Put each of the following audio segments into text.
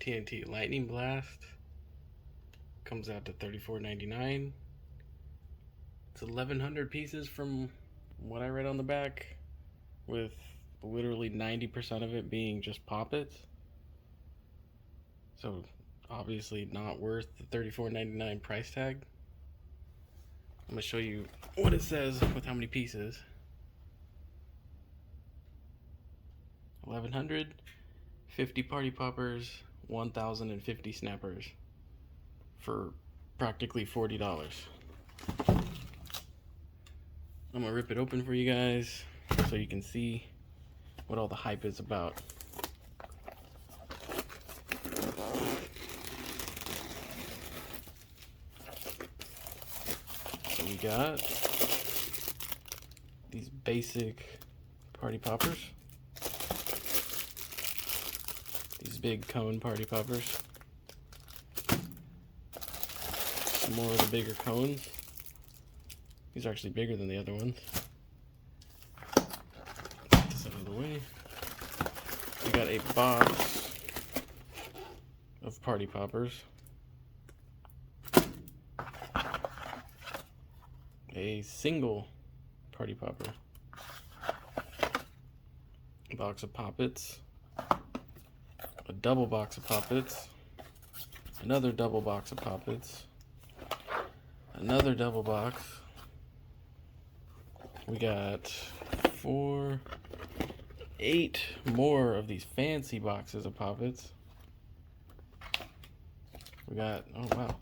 TNT Lightning Blast. Comes out to $34.99. It's 1,100 pieces from what I read on the back, with literally 90% of it being just poppets. So obviously not worth the $34.99 price tag. I'm gonna show you what it says with how many pieces. 1,100, 50 party poppers, 1,050 snappers for practically $40. I'm gonna rip it open for you guys so you can see what all the hype is about. So we got these basic party poppers, these big cone party poppers, some more of the bigger cones. These are actually bigger than the other ones. Get this out of the way. We got a box of party poppers, a single party popper, a box of poppets, a double box of poppets, another double box of poppets, another double box. We got 8 more of these fancy boxes of poppets. We got, oh wow,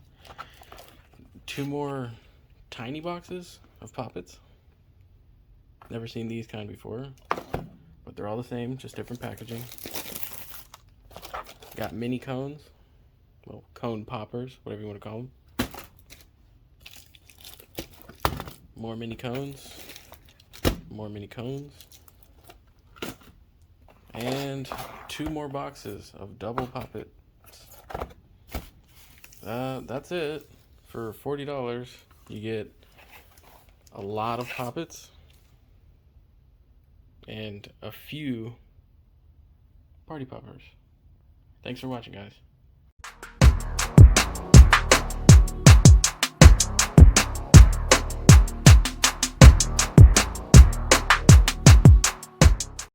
2 more tiny boxes of poppets. Never seen these kind before, but they're all the same, just different packaging. Got mini cones, well, cone poppers, whatever you want to call them. More mini cones, more mini cones, and 2 more boxes of double poppets. That's it. For $40, you get a lot of poppets and a few party poppers. Thanks for watching, guys.